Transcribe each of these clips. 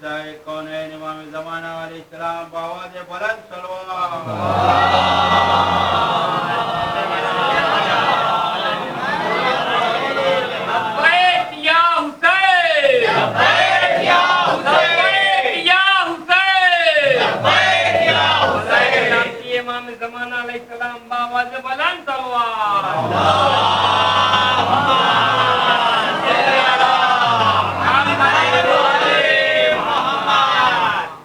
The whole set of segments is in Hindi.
मुद्दाए कौनैन इमाम ज़माना अलैहिस्सलाम बावाज़ बुलंद सल्लल्लाहु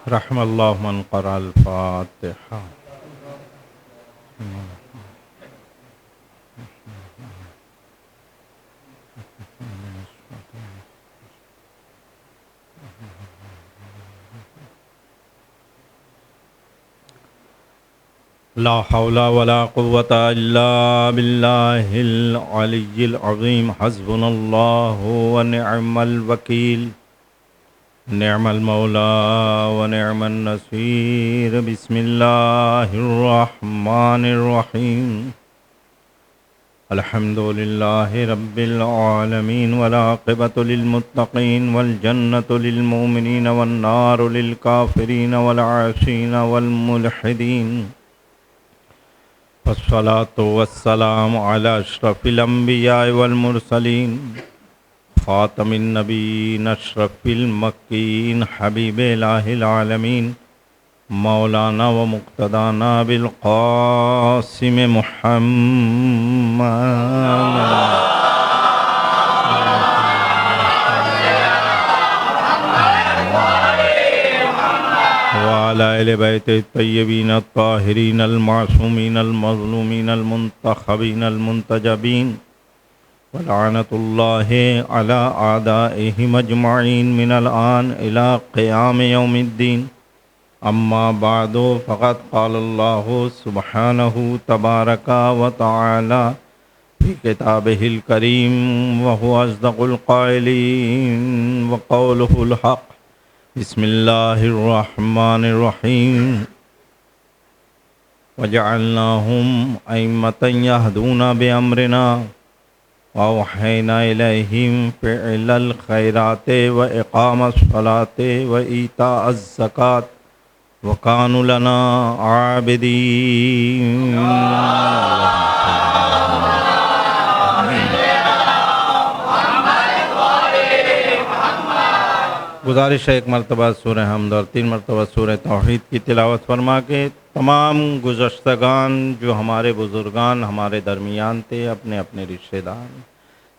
रहमल्लाहु मन क़रअल फ़ातिहा। ला हौला वला कुव्वता इल्ला बिल्लाहिल अलिय्यिल अज़ीम। हस्बुनल्लाहु व निअमल वकील। निअमल मौला व निअमन नसीर। बिस्मिल्लाहिर्रहमानिर रहीम। अल्हम्दुलिल्लाहि रब्बिल आलमीन वल आक़िबतु लिल मुत्तक़ीन वल जन्नतु लिल मुमिनीन वन नारु लिल काफ़िरीन वल आसीन वल मुल्हिदीन। वस्सलातु वस्सलामु अला अशरफिल अंबिया वल मुरसलीन ख़ातमिन नबीय्यीन अशरफिल मक्कीन हबीबिल आलमीन मौलाना व मुक़्तदाना बिल क़ासिम मुहम्मद वाला अहले बैत तय्यबीन ताहिरीन अल मासूमीन अल मज़लूमीन अल मुंतखबीन अल मुंतजबीन वलानतुल्लाहि अला आदाइहिम अजमईन मिनल आन इला क़ियाम यौमिद्दीन। अम्मा बादो फ़क़द क़ालल्लाहु सुब्हानहु तबारका व तआला फ़ी किताबिहिल करीम व हुवा अस्दक़ुल क़ाइलीन व क़ौलुहुल हक़। बिस्मिल्लाहिर्रहमानिर्रहीम। वजअलनाहुम अइम्मतन यहदूना बिअम्रिना व औहैना इलैहिम फ़िअलल खैराति व इक़ामस सलाति व ईताअज़ ज़कात व कानू लना आबिदीन। गुजारिश है एक मरतबा सूरह हमद और 3 मरतबा सूरह तौहीद की तिलावत फरमा के तमाम गुज़श्तगान जो हमारे बुज़ुर्गान हमारे दरमियान थे, अपने अपने रिश्तेदार,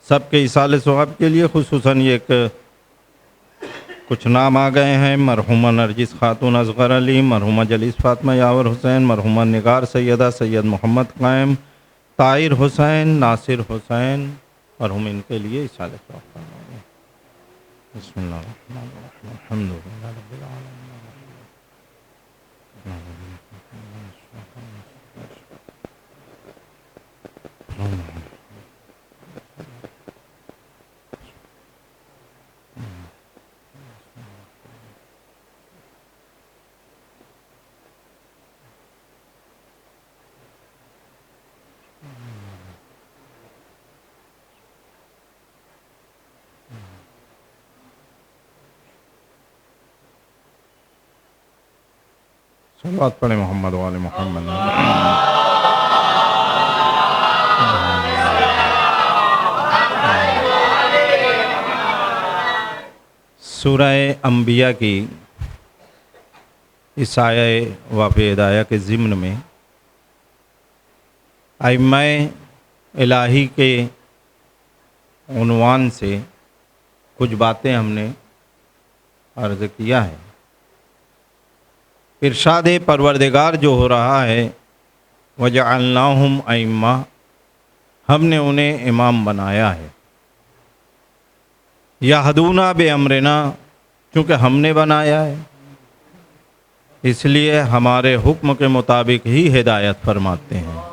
सबके इसाले सवाब के लिए खुसूसन ये कुछ नाम आ गए हैं। मरहुमा नरजिस खातून असगर अली, मरहुमा जलीस फातिमा यावर हुसैन, मरहुमा निगार सैयदा सैयद मोहम्मद कायम, ताहिर हुसैन, नासिर हुसैन, मरहुम इनके लिए इसाले सवाब फरमा। बिस्मिल्लाहिर्रहमानिर्रहीम। अल्हम्दुलिल्लाहि रब्बिल आलमीन। सलावत पढ़े मोहम्मद वाले मोहम्मद। सूरह अंबिया की इस आया वाफ़-ए-हिदाया के ज़िम्न में अइम्मा-ए इलाही के उन्वान से कुछ बातें हमने अर्ज़ किया है। इरशाद परवरदिगार जो हो रहा है, वजअलनाहुम अइम्मा, हमने उन्हें इमाम बनाया है। यहदूना बिअम्रिना, चूँकि हमने बनाया है इसलिए हमारे हुक्म के मुताबिक ही हिदायत फरमाते हैं।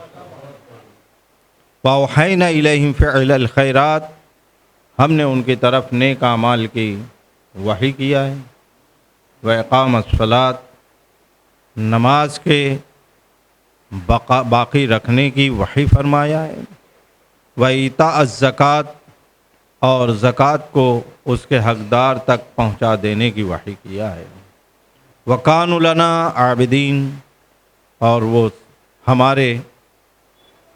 वऔहैना इलैहिम फ़िअलल खैरात, हमने उनकी तरफ नेक आमाल की वही किया है। व इक़ामस सलात, नमाज के बाकी रखने की वही फरमाया है। व ईताअज़ ज़कात, और ज़कात को उसके हकदार तक पहुंचा देने की वाही किया है। वकानु लना आबिदीन, और वो हमारे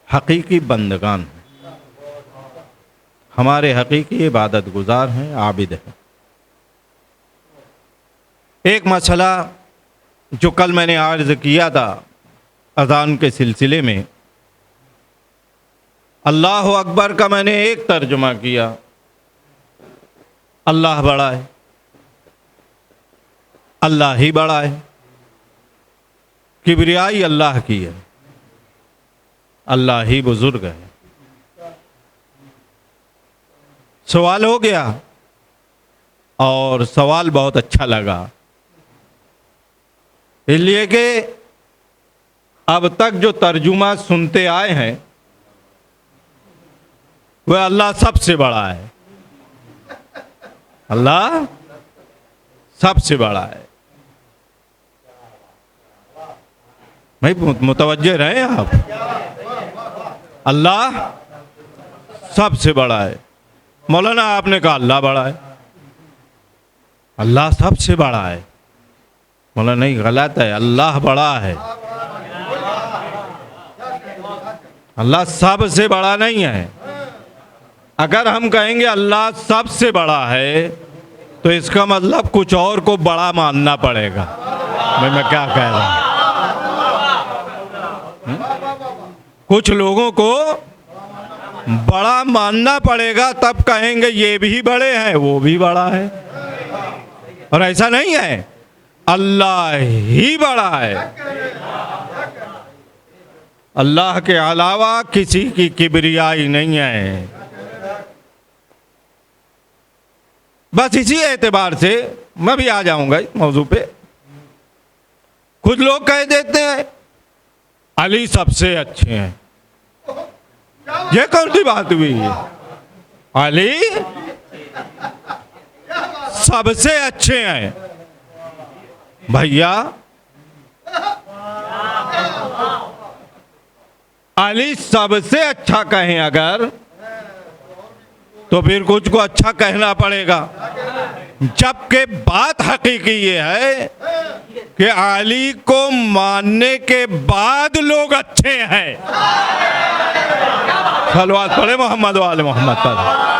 हकीकी बंदगान हैं, हमारे हकीकी इबादत गुजार हैं, आबिद हैं। एक मसला जो कल मैंने अर्ज़ किया था अज़ान के सिलसिले में, अल्लाह अकबर का मैंने एक तर्जुमा किया, अल्लाह बड़ा है, अल्लाह ही बड़ा है, किबरियाई अल्लाह की है, अल्लाह ही बुजुर्ग है। सवाल हो गया और सवाल बहुत अच्छा लगा, इसलिए कि अब तक जो तर्जुमा सुनते आए हैं वह अल्लाह सबसे बड़ा है, अल्लाह सबसे बड़ा है। भाई मुतवज्जे रहे आप, अल्लाह सबसे बड़ा है। मौलाना आपने कहा अल्लाह बड़ा है, अल्लाह सबसे बड़ा है। मौलाना नहीं, गलत है, अल्लाह बड़ा है, अल्लाह सबसे बड़ा नहीं है। अगर हम कहेंगे अल्लाह सबसे बड़ा है तो इसका मतलब कुछ और को बड़ा मानना पड़ेगा। मैं क्या कह रहा हूं, कुछ लोगों को बड़ा मानना पड़ेगा, तब कहेंगे ये भी बड़े हैं, वो भी बड़ा है। और ऐसा नहीं है, अल्लाह ही बड़ा है, अल्लाह के अलावा किसी की किबरियाई नहीं है। बस इसी एतबार से मैं भी आ जाऊंगा इस मौजू पे। कुछ लोग कह देते हैं अली सबसे अच्छे हैं, ये कौन सी बात हुई? अली सबसे अच्छे हैं भैया, अली सबसे अच्छा कहें अगर तो फिर कुछ को अच्छा कहना पड़ेगा, जबकि बात हकीकी ये है कि अली को मानने के बाद लोग अच्छे हैं। सलवात पढ़े मोहम्मद वाले मोहम्मद पर।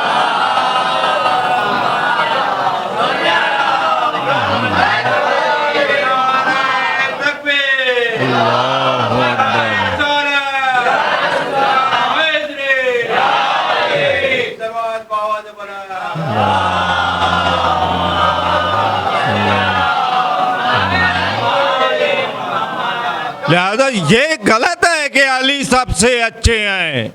लिहाजा ये गलत है कि अली सबसे अच्छे हैं।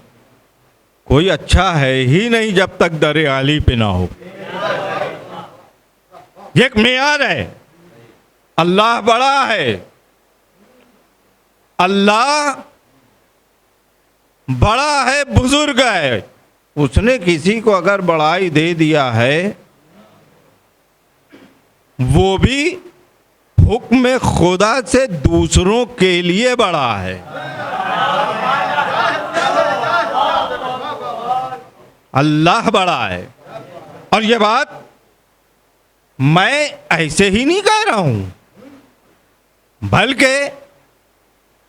कोई अच्छा है ही नहीं जब तक दरे अली पे ना हो। ये एक मेयार है, अल्लाह बड़ा है, अल्लाह बड़ा है, बुजुर्ग है। उसने किसी को अगर बड़ाई दे दिया है, वो भी हुक्म खुदा से दूसरों के लिए बड़ा है। अल्लाह बड़ा है। और ये बात मैं ऐसे ही नहीं कह रहा हूं, बल्कि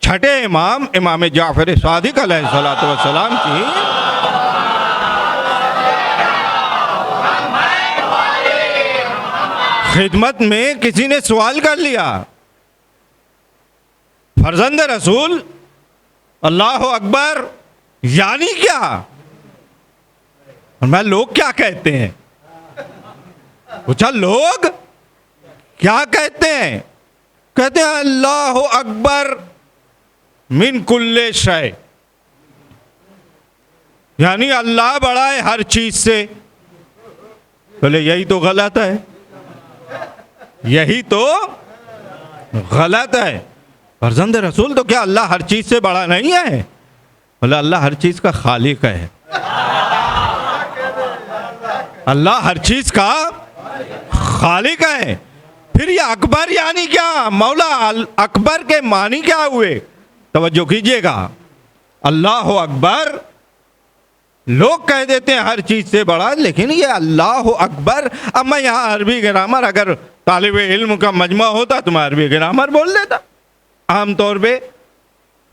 छठे इमाम इमाम जाफर सादिक अलैहिस्सलातु वस्सलाम की खिदमत में किसी ने सवाल कर लिया, फर्जंद रसूल अल्लाह अकबर यानी क्या? और मैं लोग क्या कहते हैं? पूछा लोग क्या कहते हैं? कहते हैं अल्लाह अकबर मिन कुल्ले शय, यानी अल्लाह बड़ा है हर चीज से। बोले यही तो गलत है, यही तो गलत है। फर्जंद रसूल तो क्या अल्लाह हर चीज से बड़ा नहीं है? बोले अल्लाह हर चीज का खालिक है, अल्लाह हर चीज का खालिक है। फिर ये अकबर यानी क्या? मौला अकबर के मानी क्या हुए? तवज्जो कीजिएगा, अल्लाह अकबर लोग कह देते हैं हर चीज से बड़ा, लेकिन ये अल्लाह अकबर। अब मैं यहाँ अरबी ग्रामर, अगर तालिब इल्म का मजमा होता तो मैं अरबी ग्रामर बोल देता। आमतौर पे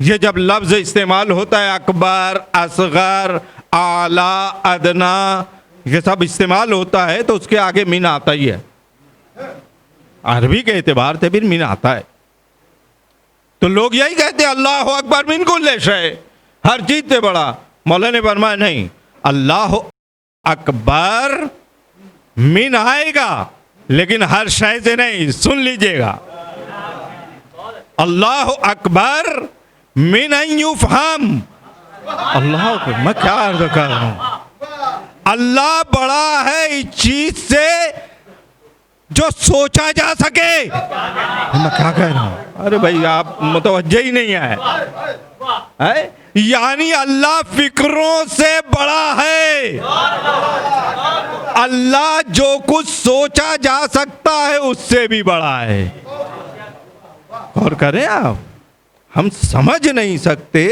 ये जब लफ्ज इस्तेमाल होता है, अकबर, असगर, आला, अदना, ये सब इस्तेमाल होता है तो उसके आगे मिन आता ही है। अरबी के एतबार से फिर मिन आता है। तो लोग यही कहते हैं अल्लाह अकबर मिन कुल्ले शै, हर चीज से बड़ा। मौला ने फरमाया नहीं, अल्लाह अकबर मिन आएगा लेकिन हर शय से नहीं। सुन लीजिएगा, अल्लाह अकबर मिन युफहम। अल्लाह अकबर, मैं क्या अर्ज कर रहा हूं? अल्लाह बड़ा है इस चीज से जो सोचा जा सके। मैं क्या कह रहा हूं? अरे भाई आप मुतवज्जे ही नहीं है? यानी अल्लाह फिक्रों से बड़ा है। अल्लाह जो कुछ सोचा जा सकता है उससे भी बड़ा है। और करें आप, हम समझ नहीं सकते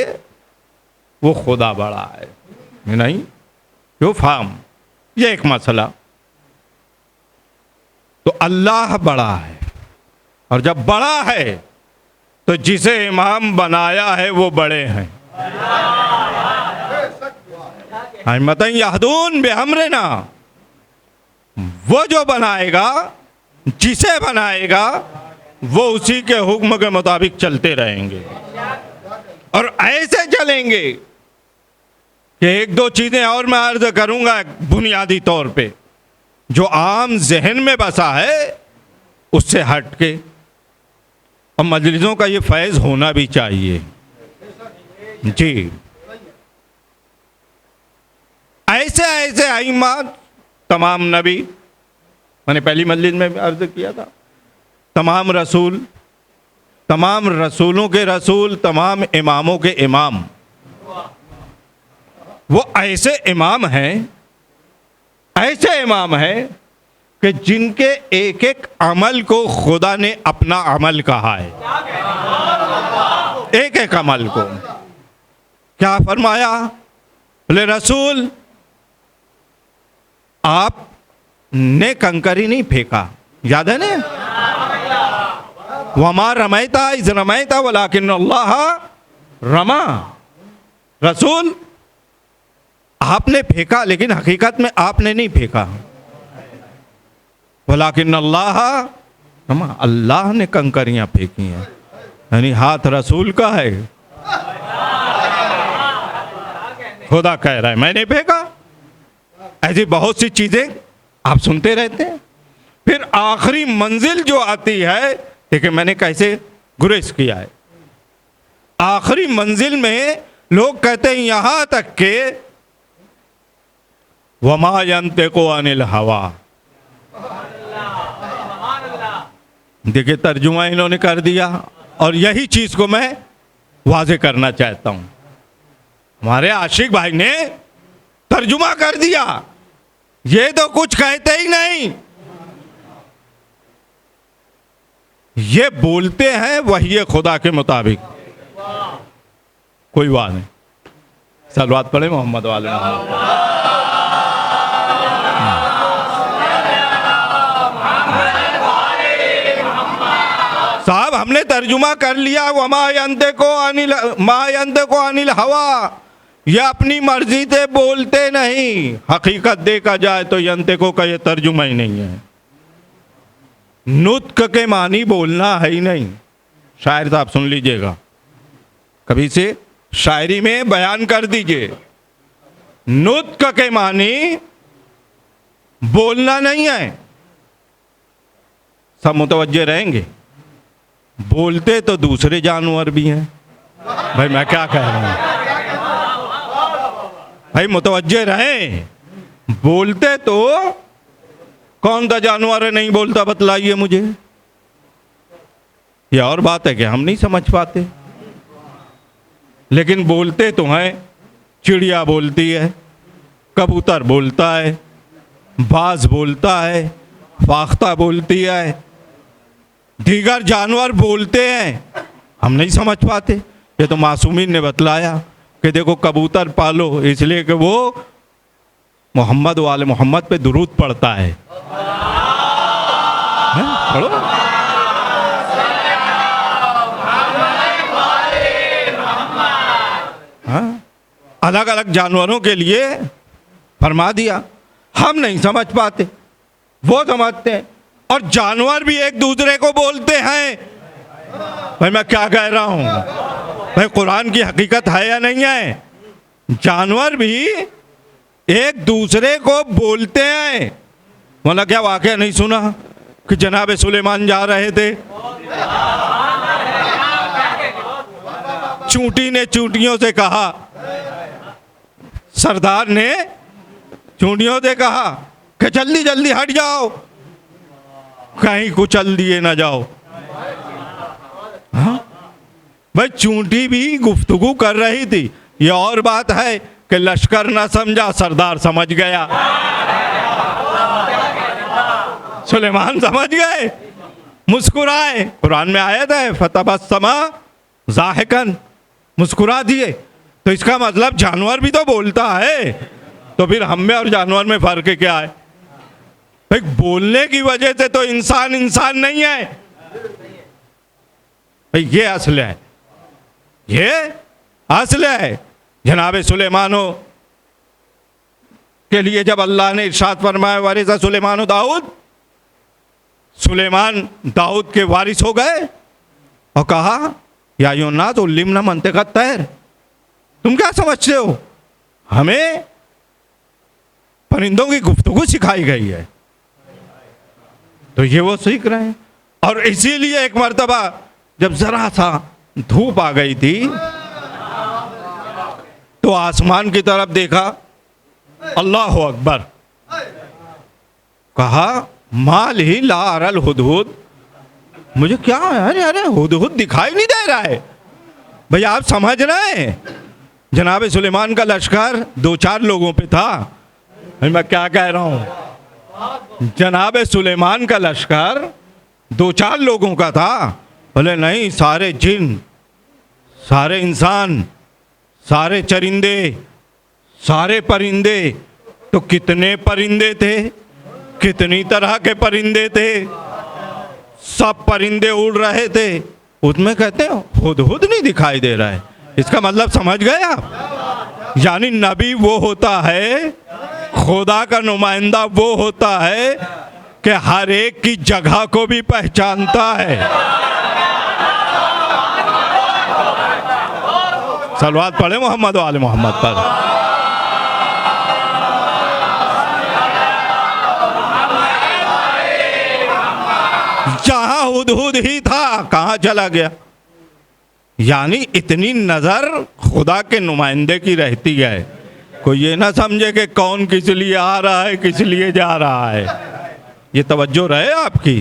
वो खुदा बड़ा है नहीं, यो फाम, ये एक मसला। तो अल्लाह बड़ा है, और जब बड़ा है तो जिसे इमाम बनाया है वो बड़े हैं। मतन यहदून बेहमरना, वो जो बनाएगा, जिसे बनाएगा, वो उसी के हुक्म के मुताबिक चलते रहेंगे। और ऐसे चलेंगे कि एक दो चीजें और मैं अर्ज करूंगा बुनियादी तौर पे, जो आम जहन में बसा है उससे हट के। और मजलिसों का ये फैज़ होना भी चाहिए जी। ऐसे ऐसे आइम्मा, तमाम नबी, मैंने पहली मजलिस में अर्ज किया था, तमाम रसूल, तमाम रसूलों के रसूल, तमाम इमामों के इमाम, वो ऐसे इमाम हैं, ऐसे इमाम हैं कि जिनके एक एक अमल को खुदा ने अपना अमल कहा है। एक एक अमल को क्या फरमाया? बोले रसूल आपने कंकरी नहीं फेंका, याद है ना? वमा रमैता इज़ रमैता वलाकिन अल्लाह रमा। रसूल आपने फेंका लेकिन हकीकत में आपने नहीं फेंका, वलाकिन अल्लाह रमा, अल्लाह ने कंकरियां फेंकी हैं। यानी हाथ रसूल का है, खुदा कह रहा है मैंने फेंका। ऐसी बहुत सी चीजें आप सुनते रहते हैं। फिर आखिरी मंजिल जो आती है, देखिए मैंने कैसे गुरेज किया है। आखिरी मंजिल में लोग कहते हैं यहां तक के वमा यंतिकु अनिल हवा। देखिए तर्जुमा इन्होंने कर दिया, और यही चीज को मैं वाजे करना चाहता हूं। हमारे आशिक भाई ने तर्जुमा कर दिया, ये तो कुछ कहते ही नहीं, ये बोलते हैं वही खुदा के मुताबिक। कोई बात नहीं, सलवात पढ़े मोहम्मद वाले। साहब हमने तर्जुमा कर लिया, वमा यंतिकु अनिल हवा, ये अपनी मर्जी से बोलते नहीं। हकीकत देखा जाए तो यंतिकु का ये तर्जुमा ही नहीं है। नुत्क के मानी बोलना है ही नहीं। शायर साहब सुन लीजिएगा, कभी से शायरी में बयान कर दीजिए, नुत्क के मानी बोलना नहीं है। सब मुतवज्जे रहेंगे। बोलते तो दूसरे जानवर भी हैं। भाई मैं क्या कह रहा हूं, भाई मुतवज्जे रहें। बोलते तो कौन सा जानवर है नहीं बोलता, बतलाइए मुझे। ये और बात है कि हम नहीं समझ पाते, लेकिन बोलते तो हैं। चिड़िया बोलती है, कबूतर बोलता है, बाज बोलता है, फाख्ता बोलती है, दीगर जानवर बोलते हैं, हम नहीं समझ पाते। ये तो मासूमीन ने बतलाया कि देखो कबूतर पालो इसलिए कि वो मोहम्मद वाले मोहम्मद पे दुरूद पढ़ता है? पढ़ो। हाँ? अलग अलग जानवरों के लिए फरमा दिया, हम नहीं समझ पाते, वो समझते हैं। और जानवर भी एक दूसरे को बोलते हैं। भाई मैं क्या कह रहा हूं? भाई कुरान की हकीकत है या नहीं है? जानवर भी एक दूसरे को बोलते हैं। मतलब क्या वाकया नहीं सुना कि जनाब सुलेमान जा रहे थे, चूंटी ने चूंटियों से कहा, सरदार ने चूंटियों से कहा कि जल्दी जल्दी हट जाओ, कहीं कुचल दिए ना जाओ। हाँ? भाई चूंटी भी गुफ्तगू कर रही थी। ये और बात है कि लश्कर ना समझा, सरदार समझ गया। सुलेमान समझ गए, मुस्कुराए। कुरान में आयत है फतबस्समा ज़ाहिकन, मुस्कुरा दिए। तो इसका मतलब जानवर भी तो बोलता है। तो फिर हम में और जानवर में फर्क क्या है? भाई बोलने की वजह से तो इंसान इंसान नहीं है। भाई ये असल है, ये असल है। जनाब सुलेमानो के लिए जब अल्लाह ने इरशाद फरमाया वारिसा सुलेमानो दाऊद, सुलेमान दाऊद के वारिस हो गए और कहा या यूना तो लिमना मंतिक़ तैर, तुम क्या समझते हो? हमें परिंदों की गुफ्तगू सिखाई गई है। तो ये वो सीख रहे हैं। और इसीलिए एक मर्तबा जब जरा सा धूप आ गई थी तो आसमान की तरफ देखा, अल्लाह अकबर, कहा माल ही ला अरल हुदहुद, मुझे क्या है? अरे अरे हुदहुद दिखाई नहीं दे रहा है। भैया आप समझ रहे हैं, जनाब सुलेमान का लश्कर 2-4 लोगों पे था। मैं क्या कह रहा हूं? जनाब सुलेमान का लश्कर 2-4 लोगों का था। बोले नहीं, सारे जिन, सारे इंसान, सारे चरिंदे, सारे परिंदे। तो कितने परिंदे थे, कितनी तरह के परिंदे थे, सब परिंदे उड़ रहे थे। उसमें कहते हैं हुदहुद नहीं दिखाई दे रहा है। इसका मतलब समझ गए आप? यानी नबी वो होता है, खुदा का नुमाइंदा वो होता है कि हर एक की जगह को भी पहचानता है। सलवात पढ़े मोहम्मद वाले मोहम्मद पर। जहां हुदहुद ही था, कहां चला गया? यानी इतनी नजर खुदा के नुमाइंदे की रहती है। कोई ये ना समझे कि कौन किस लिए आ रहा है, किस लिए जा रहा है। ये तवज्जो रहे आपकी।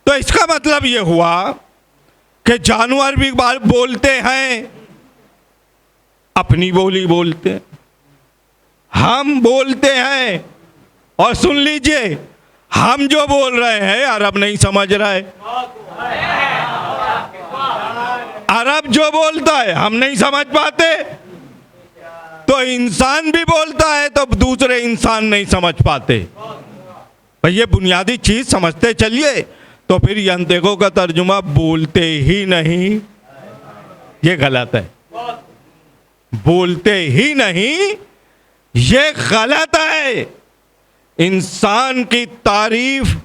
तो इसका मतलब ये हुआ कि जानवर भी बोलते हैं, अपनी बोली बोलते हैं, हम बोलते हैं। और सुन लीजिए, हम जो बोल रहे हैं अरब नहीं समझ रहे। अरब जो बोलता है हम नहीं समझ पाते, तो इंसान भी बोलता है तो दूसरे इंसान नहीं समझ पाते। भाई ये बुनियादी चीज समझते चलिए। तो फिर यंतेको का तर्जुमा बोलते ही नहीं, ये गलत है। बोलते ही नहीं, ये गलत है। इंसान की तारीफ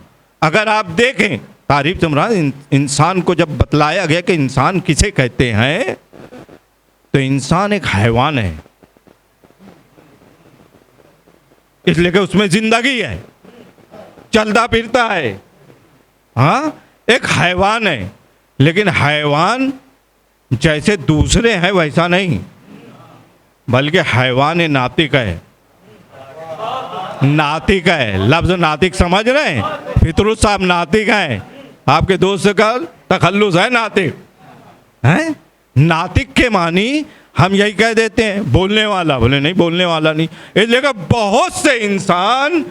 अगर आप देखें, तारीफ समझा, इंसान को जब बतलाया गया कि इंसान किसे कहते हैं, तो इंसान एक हैवान है, इसलिए कि उसमें जिंदगी है, चलता फिरता है। हाँ, एक हैवान है, लेकिन हैवान जैसे दूसरे हैं वैसा नहीं, बल्कि हैवान नातिक है। नातिक है, लफ्ज नातिक समझ रहे हैं? फितरुल साहब नातिक हैं, आपके दोस्त का तखल्लुस है नातिक है। नातिक के मानी हम यही कह देते हैं बोलने वाला। बोले नहीं, बोलने वाला नहीं। इसलिए बहुत से इंसान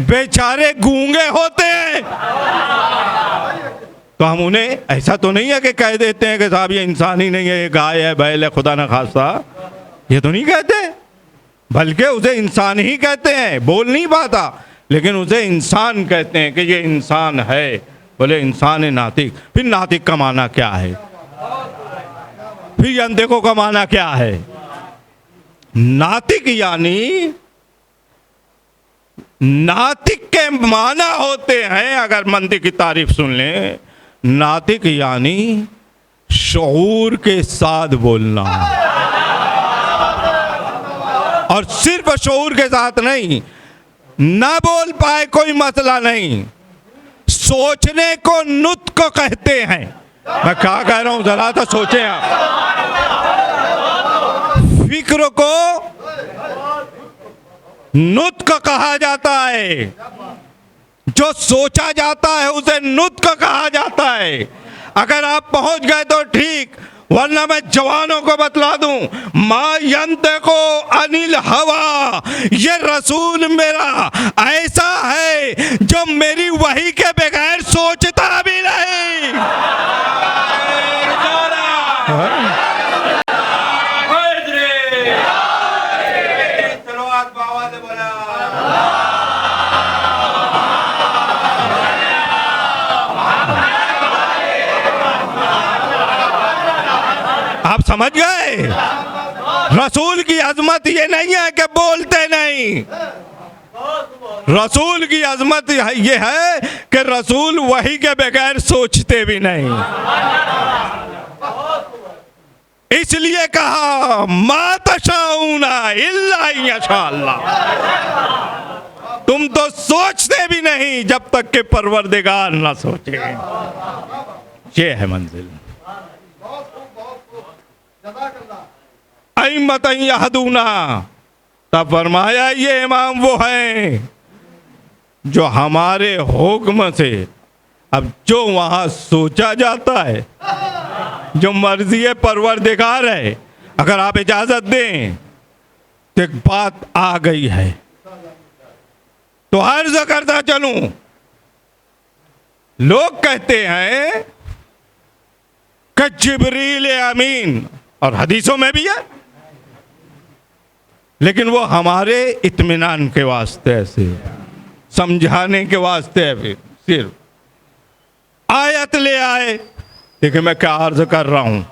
बेचारे गूंगे होते हैं, तो हम उन्हें ऐसा तो नहीं है कि कह देते हैं कि साहब ये इंसान ही नहीं है, ये गाय है, बैल है, खुदा न खास्ता, ये तो नहीं कहते। बल्कि उसे इंसान ही कहते हैं, बोल नहीं पाता लेकिन उसे इंसान कहते हैं कि ये इंसान है। बोले इंसान नातिक। फिर नातिक का माना क्या है? फिर अंधे का माना क्या है? नातिक यानी नातिक के माना होते हैं, अगर मंदिर की तारीफ सुन लें, नातिक यानी शऊर के साथ बोलना। और सिर्फ शऊर के साथ नहीं, ना बोल पाए कोई मसला नहीं, सोचने को नुत्क कहते हैं। मैं क्या कह रहा हूं जरा तो सोचें आप। फिक्र को नुत्क कहा जाता है, जो सोचा जाता है उसे नुत्क कहा जाता है। अगर आप पहुंच गए तो ठीक, वरना मैं जवानों को बतला दूं, मा यंते को अनिल हवा, ये रसूल मेरा ऐसा है जो मेरी वही के बगैर सोचता भी नहीं। आप समझ गए? रसूल की अजमत ये नहीं है कि बोलते नहीं, रसूल की अजमत ये है कि रसूल वही के बगैर सोचते भी नहीं। इसलिए कहा मा तशाऊना इल्ला यशाअल्लाह, तुम तो सोचते भी नहीं जब तक कि परवरदिगार ना सोचे। ये है मंजिल। अइम्मत यहदूना, तब फरमाया ये इमाम वो हैं जो हमारे हुक्म से, अब जो वहां सोचा जाता है, जो मर्जी परवरदिगार है, अगर आप इजाजत दें तो एक बात आ गई है तो अर्ज करता चलूं। लोग कहते हैं कि जिब्रील अमीन, और हदीसों में भी है, लेकिन वो हमारे इत्मीनान के वास्ते ऐसे समझाने के वास्ते है, सिर्फ आयत ले आए। देखिए मैं क्या अर्ज कर रहा हूं,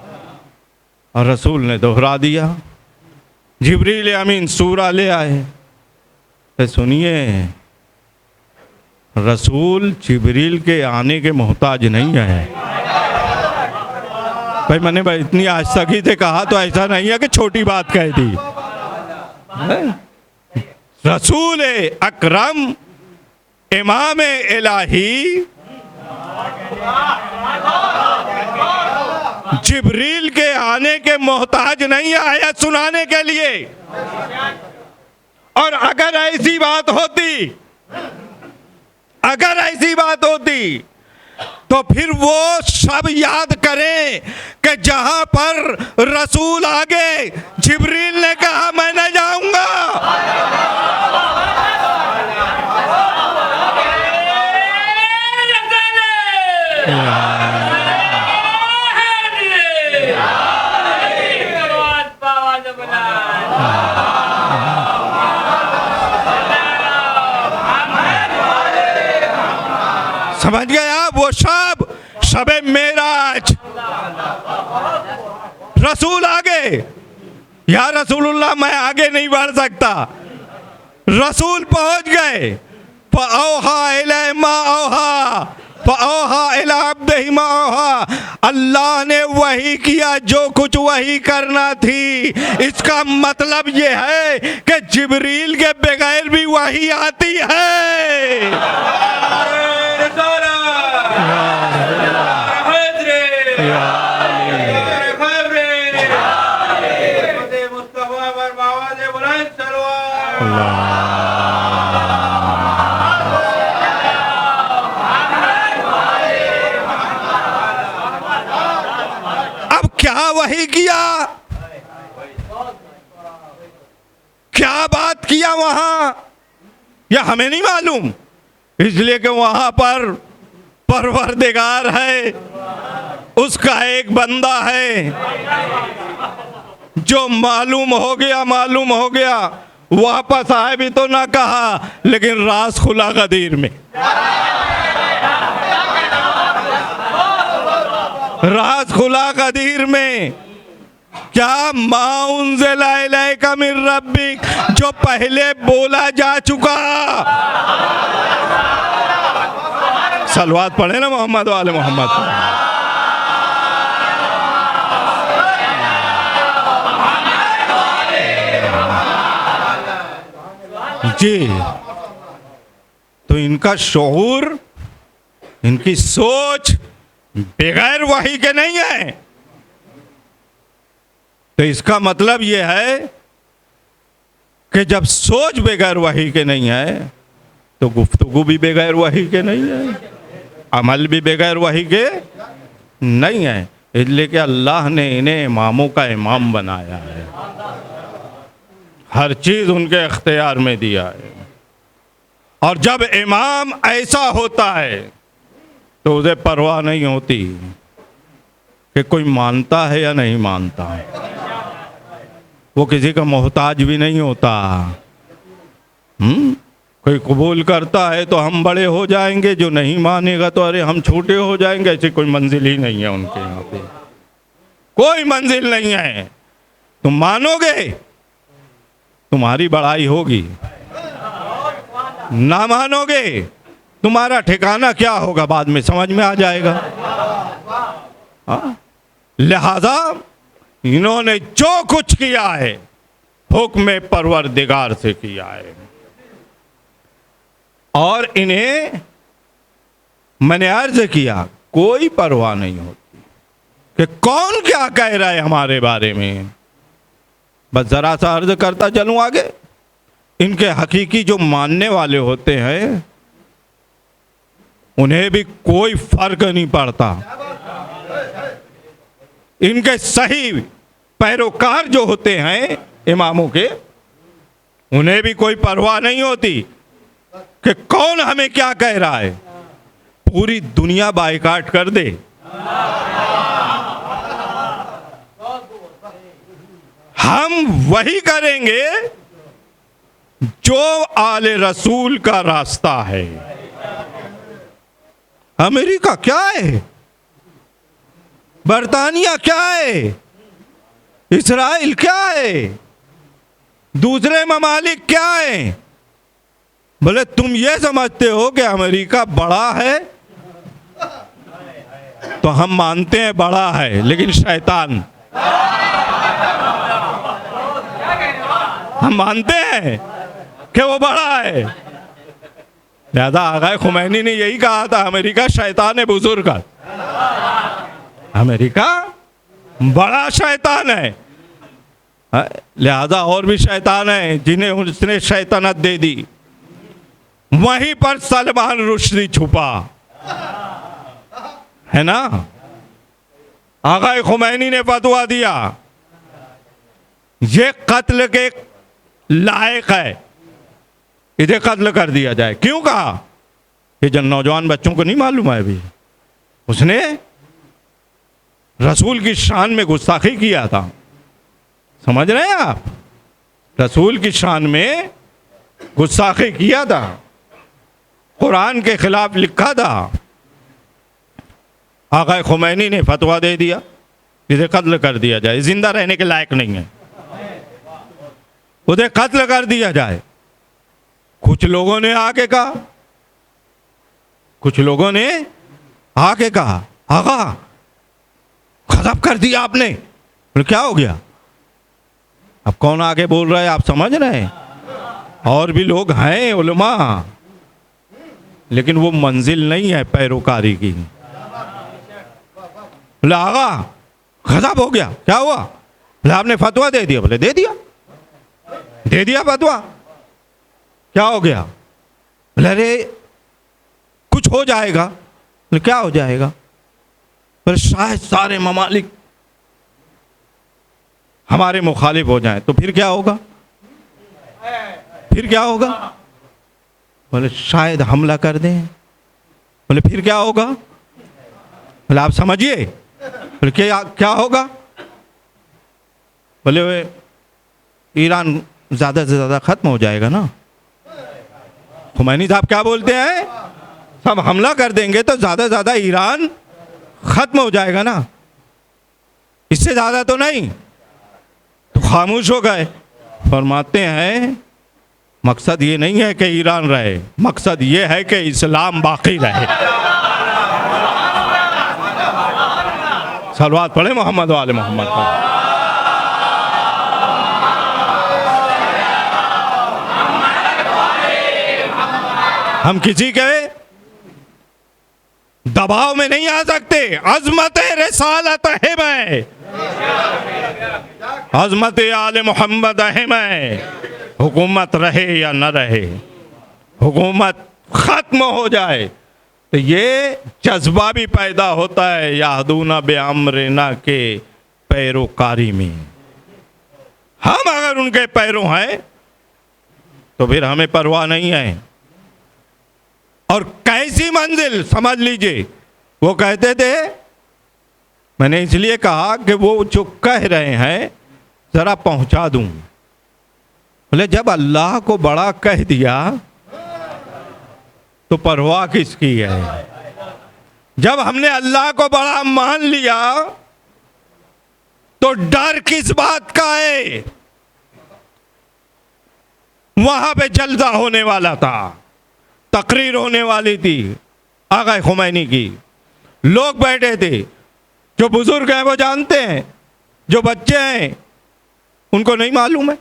और रसूल ने दोहरा दिया। जिब्रील अमीन सूरा ले आए। तो सुनिए, रसूल जिब्रील के आने के मोहताज नहीं है। भाई भाई इतनी आशगी से कहा तो ऐसा नहीं है कि छोटी बात कह दी। रसूल अकरम इमाम इलाही जिब्रील के आने के मोहताज नहीं है आयत सुनाने के लिए। और अगर ऐसी बात होती, अगर ऐसी बात होती तो फिर वो सब याद करें कि जहां पर रसूल आगे जिब्रील ने कहा मैं न जाऊंगा, समझ गया? वो शबे मेराज, रसूल आगे, या रसूलुल्लाह मैं आगे नहीं बढ़ सकता। रसूल पहुंच गए। फ़अौहा इलै मा औहा, फ़अौहा इला अब्दिही मा औहा, अल्लाह ने वही किया जो कुछ वही करना थी। इसका मतलब ये है कि जिब्रील के बगैर भी वही आती है। अब क्या वही किया, क्या बात किया वहां, यह हमें नहीं मालूम, इसलिए कि वहां पर परवरदिगार है, उसका एक बंदा है जो मालूम हो गया वापस आए भी तो ना कहा, लेकिन राज खुला गदीर में। राज खुला गदीर में। क्या मा उन्ज़िला इलैका मिन रब्बिक, जो पहले बोला जा चुका। सलवात पढ़े ना मोहम्मद वाले मोहम्मद। जी, तो इनका शऊर, इनकी सोच बगैर वही के नहीं है। तो इसका मतलब यह है कि जब सोच बगैर वही के नहीं है तो गुफ्तगू भी बगैर वही के नहीं है, अमल भी बगैर वही के नहीं है। इसलिए कि अल्लाह ने इन्हें इमामों का इमाम बनाया है, हर चीज़ उनके इख्तियार में दिया है। और जब इमाम ऐसा होता है तो उसे परवाह नहीं होती कि कोई मानता है या नहीं मानता। वो किसी का मोहताज भी नहीं होता। कोई कबूल करता है तो हम बड़े हो जाएंगे, जो नहीं मानेगा तो अरे हम छोटे हो जाएंगे। ऐसी कोई मंजिल ही नहीं है उनके यहाँ पे, कोई मंजिल नहीं है। तुम मानोगे तुम्हारी बड़ाई होगी, ना मानोगे तुम्हारा ठिकाना क्या होगा बाद में समझ में आ जाएगा। लिहाजा इन्होंने जो कुछ किया है हुक्म परवरदिगार से किया है। और इन्हें मैंने अर्ज किया, कोई परवाह नहीं होती कि कौन क्या कह रहा है हमारे बारे में। बस जरा सा अर्ज करता चलूं आगे। इनके हकीकी जो मानने वाले होते हैं उन्हें भी कोई फर्क नहीं पड़ता। इनके सही पैरोकार जो होते हैं इमामों के, उन्हें भी कोई परवाह नहीं होती कि कौन हमें क्या कह रहा है। पूरी दुनिया बायकाट कर दे, हम वही करेंगे जो आले रसूल का रास्ता है। अमेरिका क्या है, बरतानिया क्या है, इस्राइल क्या है, दूसरे ममालिक क्या है। बोले तुम ये समझते हो कि अमेरिका बड़ा है, तो हम मानते हैं बड़ा है, लेकिन शैतान। हम मानते हैं कि वो बड़ा है। लिहाजा आगा खुमैनी ने यही कहा था, अमेरिका शैतान है बुजुर्ग। अमेरिका बड़ा शैतान है। लिहाजा और भी शैतान है जिन्हें उसने शैतानत दे दी। वहीं पर सलमान रुश्दी छुपा है ना। आगा खुमैनी ने फतवा दिया ये कत्ल के लायक है, इसे कत्ल कर दिया जाए। क्यों कहा? ये जन नौजवान बच्चों को नहीं मालूम है अभी, उसने रसूल की शान में गुस्ताखी किया था। समझ रहे हैं आप? रसूल की शान में गुस्ताखी किया था, कुरान के खिलाफ लिखा था। आका खुमैनी ने फतवा दे दिया इसे कत्ल कर दिया जाए, जिंदा रहने के लायक नहीं है, उसे कत्ल कर दिया जाए। कुछ लोगों ने आके कहा, कुछ लोगों ने आके कहा आका गजब कर दिया आपने। बोले क्या हो गया? अब कौन आगे बोल रहा है आप समझ रहे हैं? और भी लोग हैं उलमा, लेकिन वो मंजिल नहीं है पैरोकारी की। बोले आगा गजब हो गया, क्या हुआ? बोले आपने फतवा दे दिया। बोले दे दिया फतवा, क्या हो गया? बोले अरे कुछ हो जाएगा। बोले क्या हो जाएगा? बोले शायद सारे ममालिक हमारे मुखालिफ हो जाएं, तो फिर क्या होगा? फिर क्या होगा? बोले शायद हमला कर दें। बोले फिर क्या होगा? बोले आप समझिए। बोले क्या होगा? बोले ईरान ज़्यादा से ज़्यादा ख़त्म हो जाएगा ना। खुमैनी साहब क्या बोलते हैं, सब हमला कर देंगे तो ज़्यादा से ज़्यादा ईरान ख़त्म हो जाएगा ना, इससे ज़्यादा तो नहीं। तो खामोश हो गए। फरमाते हैं मकसद ये नहीं है कि ईरान रहे, मकसद ये है कि इस्लाम बाकी रहे। सलवात पढ़े मोहम्मद वाले मोहम्मद पर। हम किसी के दबाव में नहीं आ सकते। अज़मत रिसालत है मैं, अज़मत आले मोहम्मद है मैं। हुकूमत रहे या न रहे, हुकूमत ख़त्म हो जाए तो ये जज्बा भी पैदा होता है याहदूना बेअम्रिना के पैरोकारी में। हम अगर उनके पैरों हैं तो फिर हमें परवाह नहीं है। और कैसी मंजिल समझ लीजिए, वो कहते थे, मैंने इसलिए कहा कि वो जो कह रहे हैं ज़रा पहुंचा दूं। बोले जब अल्लाह को बड़ा कह दिया तो परवाह किसकी है। जब हमने अल्लाह को बड़ा मान लिया तो डर किस बात का है। वहां पे जलसा होने वाला था, तकरीर होने वाली थी आगा खुमैनी की, लोग बैठे थे। जो बुजुर्ग हैं वो जानते हैं, जो बच्चे हैं उनको नहीं मालूम है,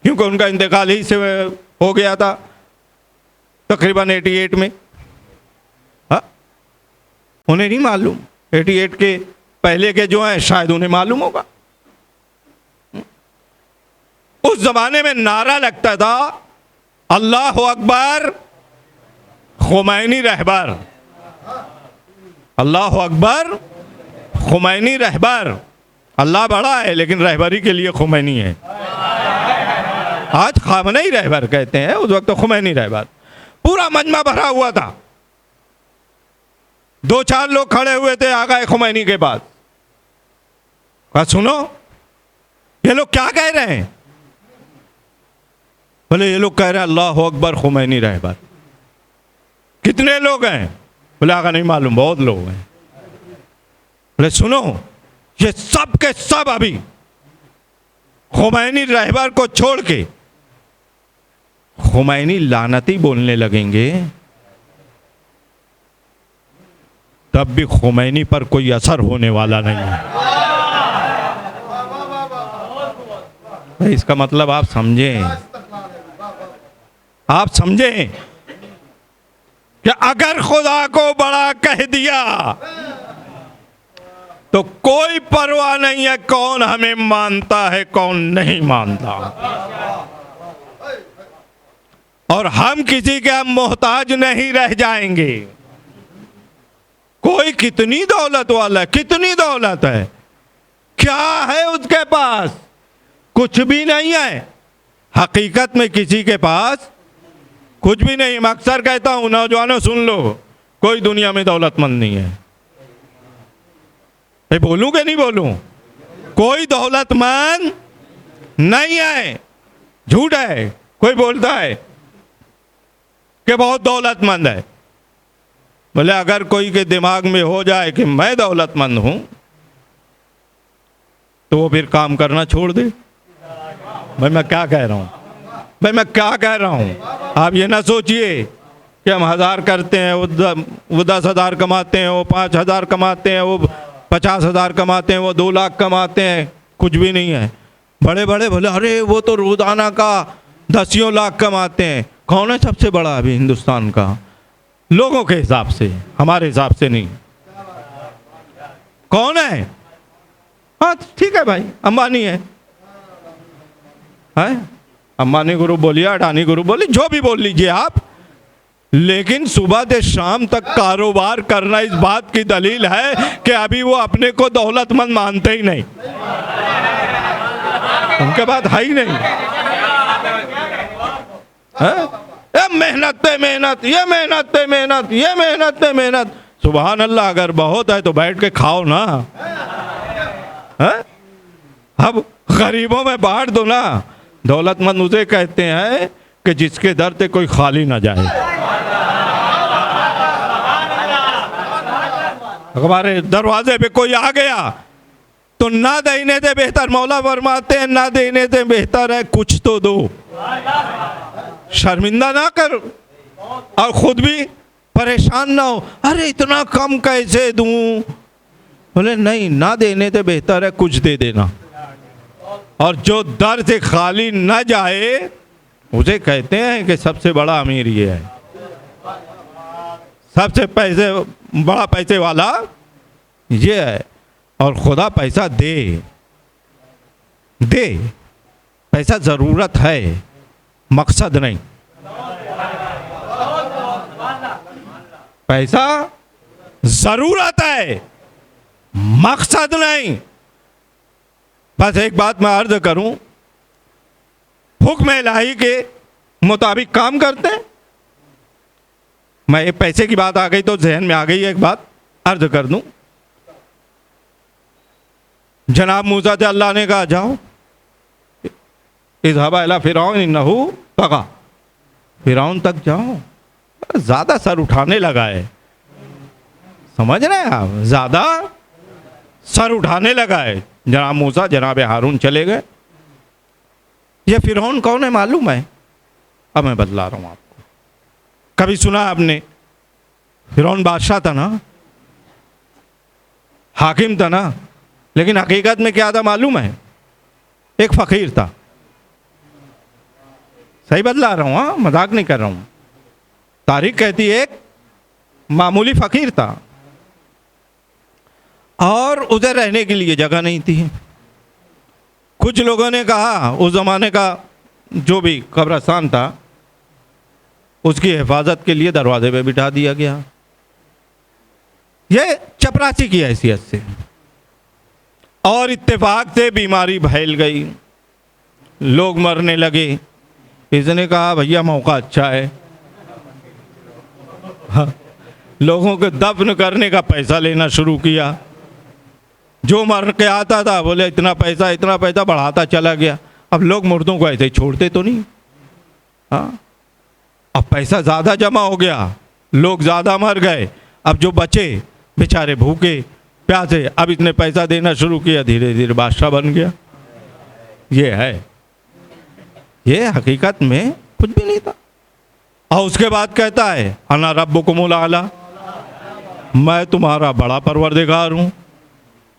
क्योंकि उनका इंतकाल ही से हो गया था तकरीबन 88 में। हाँ, उन्हें नहीं मालूम। 88 के पहले के जो हैं शायद उन्हें मालूम होगा। उस जमाने में नारा लगता था अल्लाह अकबर खुमैनी रहबर, अल्लाह अकबर खुमैनी रहबर। अल्लाह बड़ा है लेकिन रहबरी के लिए खुमैनी है। आज खामनेई रहबर कहते हैं, उस वक्त तो खुमैनी रहबर। पूरा मजमा भरा हुआ था, 2-4 लोग खड़े हुए थे आगा खुमैनी के पास। कहा सुनो ये लोग क्या कह रहे हैं। बोले ये लोग कह रहे हैं अल्लाह अकबर खुमैनी रहबर। कितने लोग हैं। बोले आगा नहीं मालूम, बहुत लोग हैं। बोले सुनो ये सब के सब अभी खुमैनी रहबर को छोड़ के खुमैनी लानती बोलने लगेंगे तब भी खुमैनी पर कोई असर होने वाला नहीं है। इसका मतलब आप समझें, आप समझें कि अगर खुदा को बड़ा कह दिया तो कोई परवाह नहीं है कौन हमें मानता है कौन नहीं मानता। और हम किसी के मोहताज नहीं रह जाएंगे। कोई कितनी दौलत वाला है, कितनी दौलत है, क्या है उसके पास, कुछ भी नहीं है। हकीकत में किसी के पास कुछ भी नहीं। मैं अक्सर कहता हूं नौजवानों सुन लो, कोई दुनिया में दौलतमंद नहीं है। मैं बोलूं कि नहीं बोलूं, कोई दौलतमंद नहीं है। झूठ है। कोई बोलता है कि बहुत दौलतमंद है। बोले अगर कोई के दिमाग में हो जाए कि मैं दौलतमंद हूं तो वो फिर काम करना छोड़ दे। भाई मैं क्या कह रहा हूं, भाई मैं क्या कह रहा हूं। आप ये ना सोचिए कि हम 1000 करते हैं, वो 10,000 कमाते हैं, वो 5,000 कमाते हैं, वो 50,000 कमाते हैं, वो 2 लाख कमाते हैं। कुछ भी नहीं है। बड़े बड़े बोले अरे वो तो रोजाना का 10 लाख कमाते हैं। कौन है सबसे बड़ा अभी हिंदुस्तान का? लोगों के हिसाब से, हमारे हिसाब से नहीं। कौन है? हाँ ठीक है भाई, अंबानी है, अंबानी ग्रुप बोलिए, अडानी ग्रुप बोलिए, जो भी बोल लीजिए आप। लेकिन सुबह से शाम तक कारोबार करना इस बात की दलील है कि अभी वो अपने को दौलतमंद मानते ही नहीं। उनके बाद है ही नहीं। मेहनत पे मेहनत, ये मेहनत पे मेहनत, ये मेहनत पे मेहनत। सुभान अल्लाह, अगर बहुत है तो बैठ के खाओ ना। अब गरीबों में बांट दो ना। दौलतमंद उसे कहते हैं कि जिसके दर से कोई खाली ना जाए। हमारे दरवाजे पे कोई आ गया तो ना देने से बेहतर, मौला फरमाते हैं ना देने से बेहतर है कुछ तो दो, शर्मिंदा ना कर और खुद भी परेशान ना हो, अरे इतना कम कैसे दूं। बोले नहीं, ना देने से बेहतर है कुछ दे देना। और जो दर से खाली न जाए उसे कहते हैं कि सबसे बड़ा अमीर ये है, सबसे बड़ा पैसे वाला ये है। और खुदा पैसा दे पैसा जरूरत है, मकसद नहीं। पैसा जरूरत है, मकसद नहीं। बस एक बात मैं अर्ज करूं, हुक्म इलाही के मुताबिक काम करते हैं। मैं एक पैसे की बात आ गई तो जहन में आ गई, एक बात अर्ज कर दूं। जनाब मूसा से अल्लाह ने कहा जाओ इज़हबा इला फिरौन इन्नहु तग़ा, फिरौन तक जाओ। ज्यादा सर उठाने लगा है, समझ रहे हैं आप, ज्यादा सर उठाने लगा है। जनाब मूसा जनाब हारून चले गए। ये फिरौन कौन है मालूम है? अब मैं बतला रहा हूं आपको। कभी सुना आपने? फिरौन बादशाह था ना, हाकिम था ना, लेकिन हकीकत में क्या था मालूम है? एक फकीर था। सही बतला रहा हूं, हाँ, मजाक नहीं कर रहा हूं। तारीख कहती है एक मामूली फकीर था और उधर रहने के लिए जगह नहीं थी। कुछ लोगों ने कहा, उस जमाने का जो भी कब्रिस्तान था उसकी हिफाजत के लिए दरवाजे पे बिठा दिया गया, ये चपरासी की हैसियत से। और इत्तेफाक से बीमारी फैल गई, लोग मरने लगे। इसने कहा भैया मौका अच्छा है, हाँ, लोगों को दफन करने का पैसा लेना शुरू किया। जो मर के आता था बोले इतना पैसा बढ़ाता चला गया। अब लोग मुर्दों को ऐसे ही छोड़ते तो नहीं, हाँ। अब पैसा ज़्यादा जमा हो गया, लोग ज़्यादा मर गए, अब जो बचे बेचारे भूखे प्यासे, अब इसने पैसा देना शुरू किया, धीरे धीरे बादशाह बन गया। ये है, ये हकीकत में कुछ भी नहीं था। और उसके बाद कहता है अना रब्बुकुमुल आला, मैं तुम्हारा बड़ा परवरदिगार हूँ।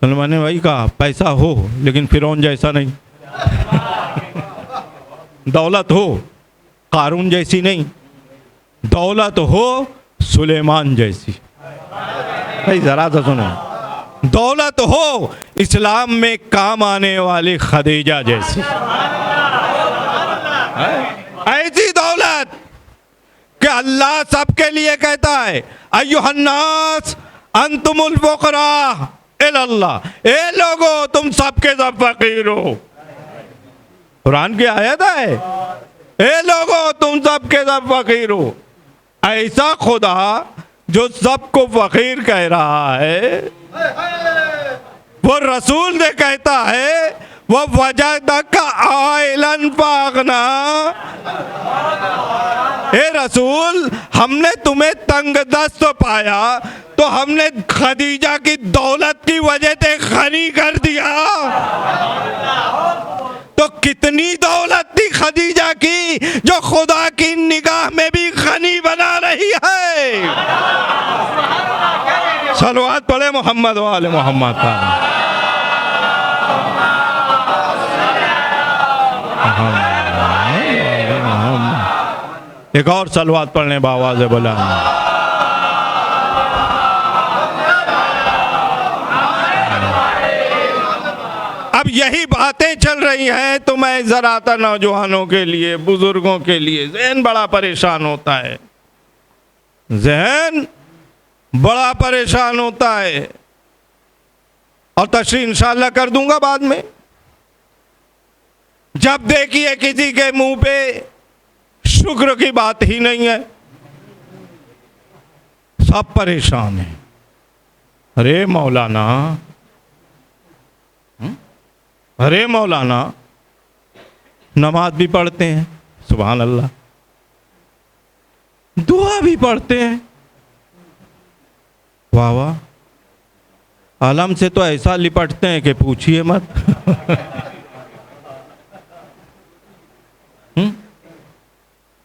तो मैंने वही कहा पैसा हो लेकिन फिरौन जैसा नहीं, दौलत हो कारून जैसी नहीं, दौलत हो सुलेमान जैसी। भाई जरा सा सुनो, दौलत हो इस्लाम में काम आने वाली खदीजा जैसी, ऐसी दौलत कि अल्लाह सबके लिए कहता है अय्युहन्नास अंतुमुल फुकरा इलल्लाह, ए लोगो तुम सबके सब फकीर हो। कुरान की आयत है, ए लोगो तुम सबके सब फकीर हो। ऐसा खुदा जो सबको फकीर कह रहा है, वो रसूल ने कहता है वो वजदक आइलन फागना, हे रसूल हमने तुम्हें तंग दस्त पाया तो हमने खदीजा की दौलत की वजह से गनी कर दिया। तो कितनी दौलत थी खदीजा की जो खुदा की निगाह में भी गनी बना रही है। सलवात पढ़े मोहम्मद वाले मोहम्मद का। एक और सलवात पढ़ने बावाज़ बोला, अब यही बातें चल रही हैं तो मैं ज़राता नौजवानों के लिए, बुजुर्गों के लिए ज़हन बड़ा परेशान होता है, ज़हन बड़ा परेशान होता है। और तशरीह इंशाअल्लाह कर दूंगा बाद में। जब देखिए किसी के मुंह पे शुक्र की बात ही नहीं है, सब परेशान है। अरे मौलाना, अरे मौलाना, नमाज भी पढ़ते हैं, सुभान अल्लाह, दुआ भी पढ़ते हैं, वाह वाह, आलम से तो ऐसा लिपटते हैं कि पूछिए मत।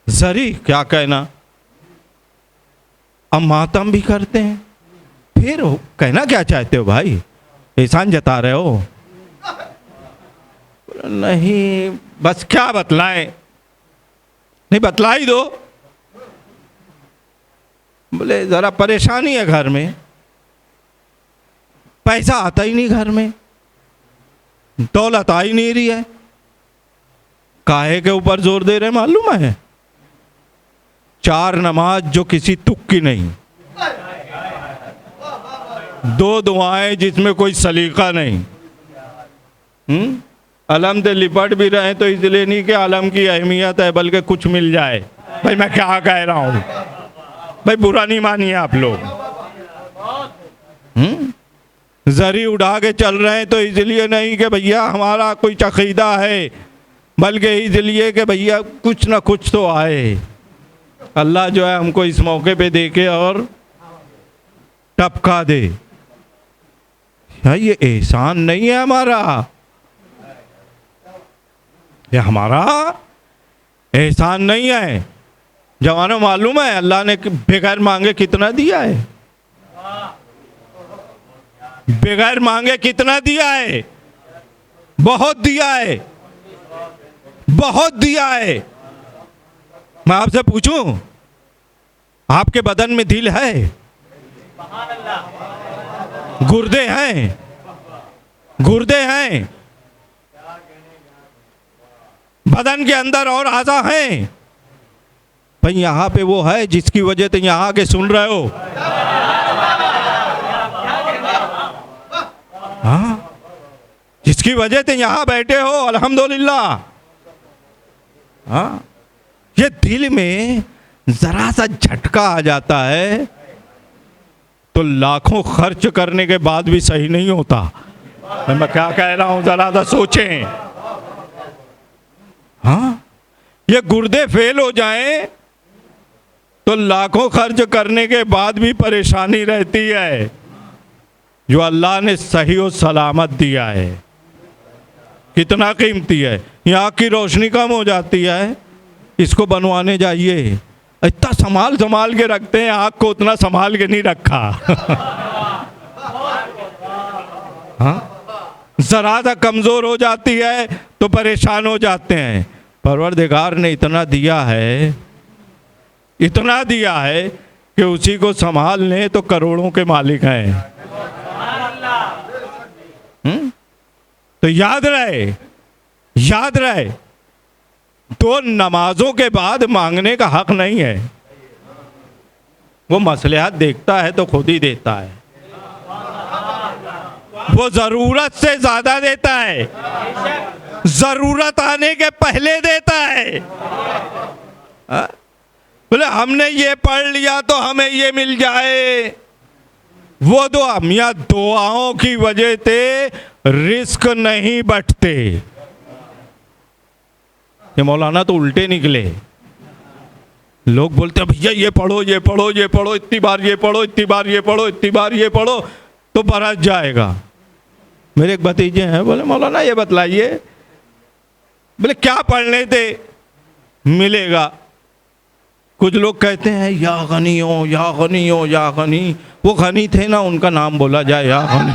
जरी क्या कहना, अब मातम भी करते हैं, फिर कहना क्या चाहते हो भाई, एहसान जता रहे हो? नहीं, बस क्या बतलाएं, नहीं बतला ही दो। बोले जरा परेशानी है घर में, पैसा आता ही नहीं घर में, दौलत आ ही नहीं रही है। काहे के ऊपर जोर दे रहे मालूम है? 4 नमाज जो किसी तुक की नहीं, 2 दुआएं जिसमें कोई सलीका नहीं। अलम से लिपट भी रहे तो इसलिए नहीं कि अलम की अहमियत है, बल्कि कुछ मिल जाए। भाई मैं क्या कह रहा हूं, भाई बुरा नहीं मानिए आप लोग। जरी उड़ा के चल रहे हैं तो इसलिए नहीं कि भैया हमारा कोई अकीदा है, बल्कि इसलिए कि भैया कुछ ना कुछ तो आए। अल्लाह जो है हमको इस मौके पे देखे और टपका दे। ये एहसान नहीं है हमारा, ये हमारा एहसान नहीं है। जवानों मालूम है अल्लाह ने बगैर मांगे कितना दिया है? बगैर मांगे कितना दिया है? बहुत दिया है, बहुत दिया है। मैं आपसे पूछूं, आपके बदन में दिल है? गुर्दे हैं? गुर्दे हैं? बदन के अंदर और आज़ा हैं? भाई यहां पे वो है जिसकी वजह से यहां आके सुन रहे हो। हाँ, जिसकी वजह से यहां बैठे हो, अल्हम्दुलिल्लाह। हाँ, ये दिल में जरा सा झटका आ जाता है तो लाखों खर्च करने के बाद भी सही नहीं होता। मैं क्या कह रहा हूं, जरा सा सोचें। हाँ, ये गुर्दे फेल हो जाएं तो लाखों खर्च करने के बाद भी परेशानी रहती है। जो अल्लाह ने सही और सलामत दिया है कितना कीमती है। यहाँ की रोशनी कम हो जाती है, इसको बनवाने जाइए, इतना संभाल संभाल के रखते हैं, आँख को उतना संभाल के नहीं रखा। हाँ, जरा सा कमजोर हो जाती है तो परेशान हो जाते हैं। परवरदिगार ने इतना दिया है, इतना दिया है कि उसी को संभाल लें तो करोड़ों के मालिक हैं। तो याद रहे, याद रहे, 2 नमाजों के बाद मांगने का हक नहीं है। वो मसलहत देखता है तो खुद ही देता है, वो जरूरत से ज्यादा देता है, जरूरत आने के पहले देता है। बोले हमने ये पढ़ लिया तो हमें ये मिल जाए, वो तो हम या दुआओं की वजह से रिस्क नहीं बटते। ये मौलाना तो उल्टे निकले। लोग बोलते हैं भैया ये पढ़ो, ये पढ़ो, ये पढ़ो, इतनी बार ये पढ़ो, इतनी बार ये पढ़ो, इतनी बार ये पढ़ो तो बरस जाएगा। मेरे एक भतीजे हैं, बोले मौलाना ये बतलाइए, बोले क्या पढ़ने से मिलेगा? कुछ लोग कहते हैं या गनी हो, या गनी हो, या गनी। वो गनी थे ना, उनका नाम बोला जाए, या गनी।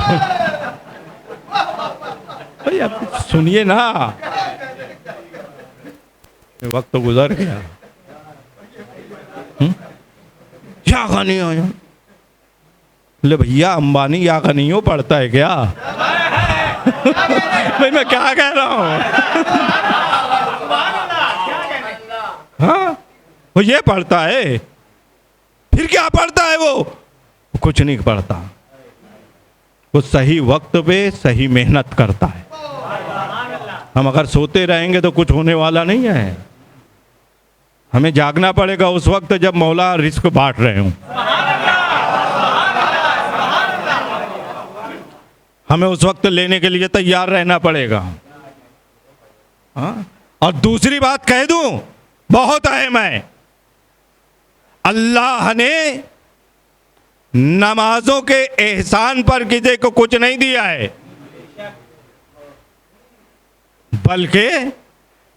भाई आप सुनिए ना, वक्त तो गुजर गया। या गनी हो, बोले भैया अंबानी या गनी हो पढ़ता है क्या? भाई मैं क्या कह रहा हूँ? हाँ, वो ये पढ़ता है, फिर क्या पढ़ता है? वो कुछ नहीं पढ़ता, वो सही वक्त पे सही मेहनत करता है। हम अगर सोते रहेंगे तो कुछ होने वाला नहीं है। हमें जागना पड़ेगा उस वक्त जब मौला रिस्क बांट रहे हों। हमें उस वक्त लेने के लिए तैयार रहना पड़ेगा। हाँ, और दूसरी बात कह दूं, बहुत अहम है, अल्लाह ने नमाजों के एहसान पर किसी को कुछ नहीं दिया है, बल्कि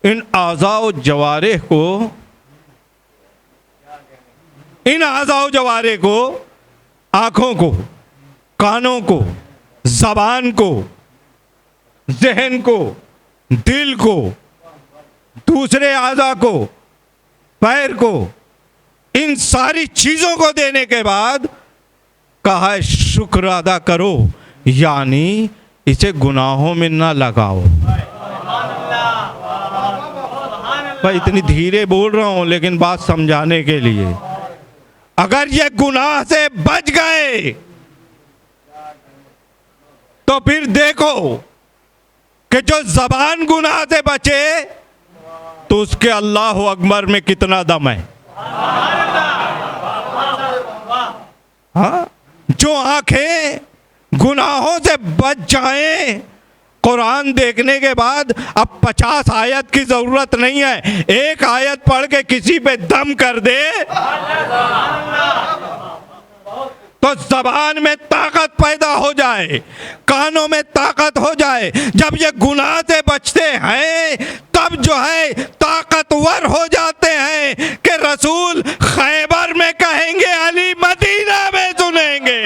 इन आज़ाओ जवारिह को, इन आज़ाओ जवारिह को, आंखों को, कानों को, जबान को, जहन को, दिल को, दूसरे आज़ा को, पैर को, इन सारी चीजों को देने के बाद कहा है शुक्र अदा करो, यानी इसे गुनाहों में ना लगाओ। भाई इतनी धीरे बोल रहा हूं लेकिन बात समझाने के लिए, अगर ये गुनाह से बच गए तो फिर देखो कि जो जबान गुनाह से बचे तो उसके अल्लाह अकबर में कितना दम है। हाँ, जो आंखें गुनाहों से बच जाएं, कुरान देखने के बाद अब 50 आयत की जरूरत नहीं है, एक आयत पढ़ के किसी पे दम कर दे तो जबान में ताकत पैदा हो जाए, कानों में ताकत हो जाए। जब ये गुनाह से बचते हैं तब जो है ताकतवर हो जाते हैं कि रसूल खैबर में कहेंगे, अली मदीना में सुनेंगे।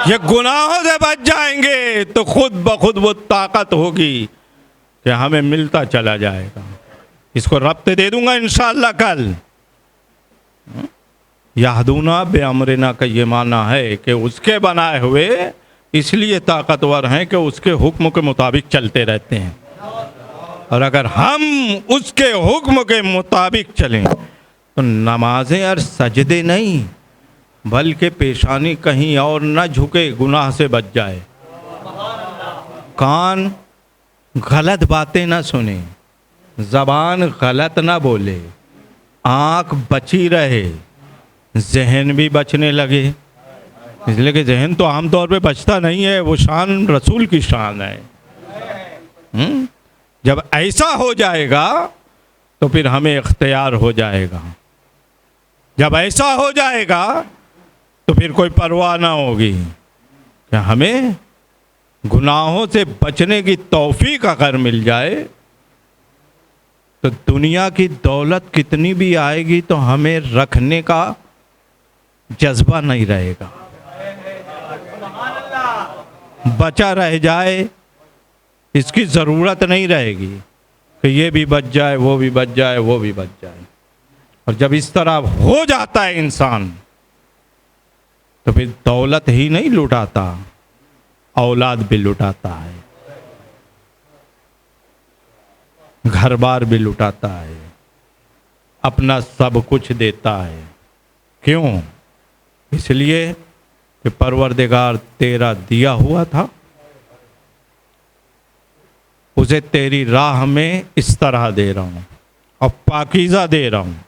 ये गुनाहों से बच जाएंगे तो खुद ब खुद वो ताकत होगी कि हमें मिलता चला जाएगा। इसको रब्त दे दूंगा इंशाअल्लाह कल। याहदूना बेअमरिना का ये माना है कि उसके बनाए हुए इसलिए ताकतवर हैं कि उसके हुक्म के मुताबिक चलते रहते हैं, और अगर हम उसके हुक्म के मुताबिक चलें तो नमाजें और सजदे नहीं बल्कि पेशानी कहीं और न झुके, गुनाह से बच जाए, कान गलत बातें ना सुने, जबान गलत ना बोले, आँख बची रहे, जहन भी बचने लगे। इसलिए कि जहन तो आमतौर पे बचता नहीं है, वो शान रसूल की शान है। जब ऐसा हो जाएगा तो फिर हमें इख्तियार हो जाएगा। जब ऐसा हो जाएगा तो फिर कोई परवाह ना होगी कि हमें गुनाहों से बचने की तौफीक अगर मिल जाए तो दुनिया की दौलत कितनी भी आएगी तो हमें रखने का जज्बा नहीं रहेगा। बचा रह जाए इसकी ज़रूरत नहीं रहेगी कि ये भी बच जाए, वो भी बच जाए, वो भी बच जाए। और जब इस तरह हो जाता है इंसान तो फिर दौलत ही नहीं लुटाता, औलाद भी लुटाता है, घर बार भी लुटाता है, अपना सब कुछ देता है। क्यों? इसलिए कि परवरदिगार तेरा दिया हुआ था, उसे तेरी राह में इस तरह दे रहा हूँ और पाकीज़ा दे रहा हूँ।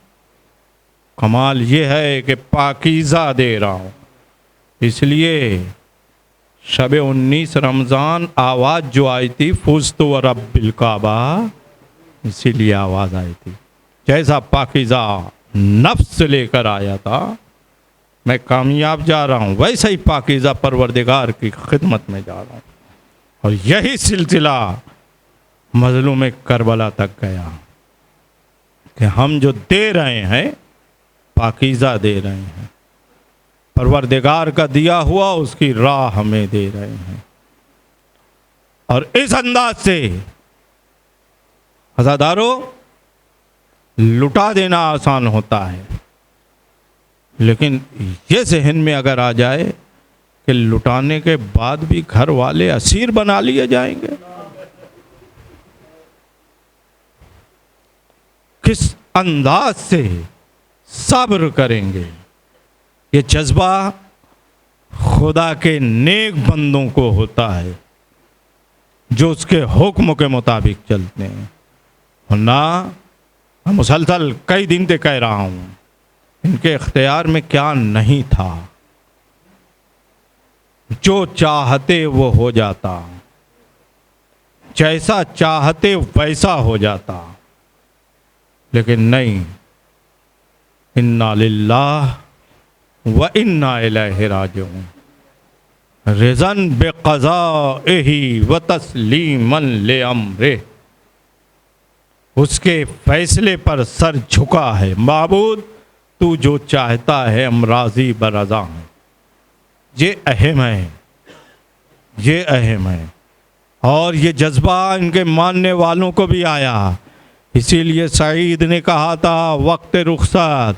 कमाल ये है कि पाकीज़ा दे रहा हूँ। इसलिए शब 19 रमज़ान आवाज़ जो आई थी फुज़्तु व रब्बिल काबा, इसीलिए आवाज़ आई थी। जैसा पाकीज़ा नफ्स लेकर आया था मैं कामयाब जा रहा हूँ, वैसे ही पाकीज़ा परवरदिगार की खिदमत में जा रहा हूँ। और यही सिलसिला मज़लूम करबला तक गया कि हम जो दे रहे हैं पाकीज़ा दे रहे हैं, परवरदिगार का दिया हुआ उसकी राह हमें दे रहे हैं। और इस अंदाज से अज़ादारों लुटा देना आसान होता है, लेकिन ये ज़हन में अगर आ जाए कि लुटाने के बाद भी घर वाले असीर बना लिए जाएंगे, किस अंदाज से सब्र करेंगे। ये जज्बा खुदा के नेक बंदों को होता है जो उसके हुक्म के मुताबिक चलते हैं। वरना मैं मुसलसल कई दिन से कह रहा हूं, इनके इख्तियार में क्या नहीं था, जो चाहते वो हो जाता, जैसा चाहते वैसा हो जाता। लेकिन नहीं, इन्ना लिल्लाह व इन्ना इलैहि राजिऊन, रिज़न बिक़ज़ाइही व तस्लीमन ले अम्रिह, उसके फैसले पर सर झुका है। माबूद तू जो चाहता है हम राज़ी बरज़ा हैं। ये अहम है, ये अहम है। और ये जज्बा इनके मानने वालों को भी आया। इसीलिए सईद ने कहा था वक्त रुखसत,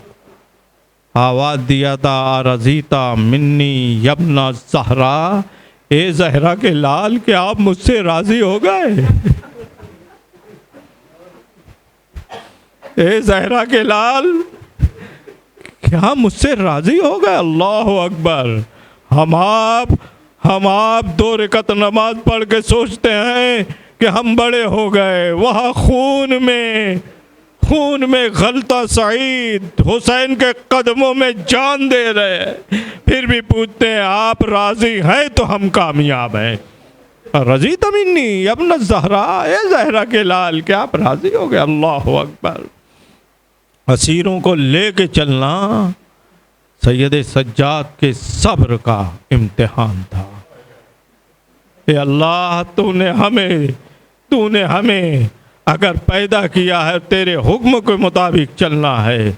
आवाज़ दिया था रज़ीता मिन्नी यब्ना ज़हरा, ए ज़हरा के लाल क्या आप मुझसे राज़ी हो गए? ए ज़हरा के लाल क्या मुझसे राज़ी हो गए? अल्लाह अकबर। हम आप 2 रकात नमाज पढ़ के सोचते हैं कि हम बड़े हो गए, वहाँ खून में गलता सईद हुसैन के कदमों में जान दे रहे हैं, फिर भी पूछते हैं आप राज़ी हैं तो हम कामयाब हैं। रज़ी तमिन्नी यब्न ज़हरा, ए ज़हरा के लाल क्या आप राज़ी हो गए? अल्लाह अकबर। असीरों को लेके चलना सैयद सज्जाद के सब्र का इम्तिहान था। ए अल्लाह, तूने हमें अगर पैदा किया है, तेरे हुक्म के मुताबिक चलना है,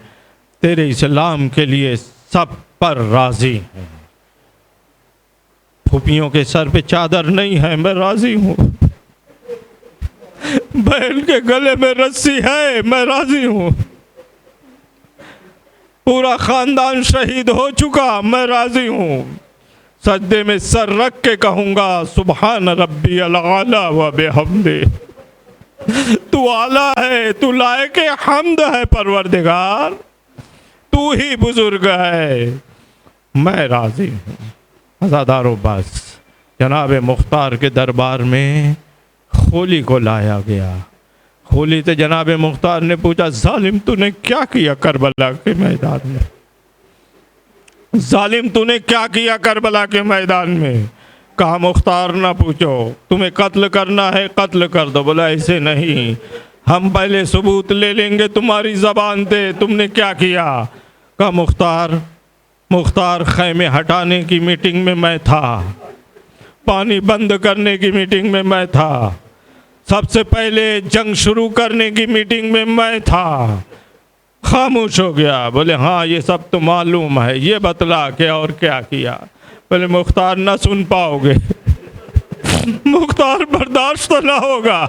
तेरे इस्लाम के लिए सब पर राज़ी हैं। फूफियों के सर पे चादर नहीं है, मैं राज़ी हूँ। बहन के गले में रस्सी है, मैं राज़ी हूँ। पूरा खानदान शहीद हो चुका, मैं राज़ी हूँ। सजदे में सर रख के कहूँगा सुबहान रब्बी अल-आला व बिहम्दे, तू आला है, तू लायक हम्द है परवरदिगार, तू ही बुजुर्ग है, मैं राज़ी हूँ। अज़ादारों, बस जनाब मुख्तार के दरबार में खोली को लाया गया। खोली से जनाब मुख्तार ने पूछा, जालिम तूने क्या किया करबला के मैदान में? जालिम तूने क्या किया करबला के मैदान में? कहा मुख्तार ना पूछो, तुम्हें कत्ल करना है कत्ल कर दो। बोला ऐसे नहीं, हम पहले सबूत ले लेंगे तुम्हारी ज़बान से, तुमने क्या किया? कहा मुख्तार खैमे हटाने की मीटिंग में मैं था, पानी बंद करने की मीटिंग में मैं था, सबसे पहले जंग शुरू करने की मीटिंग में मैं था। खामोश हो गया। बोले हाँ ये सब तो मालूम है, ये बतला के और क्या किया? बोले मुख्तार ना सुन पाओगे, मुख्तार बर्दाश्त तो ना होगा,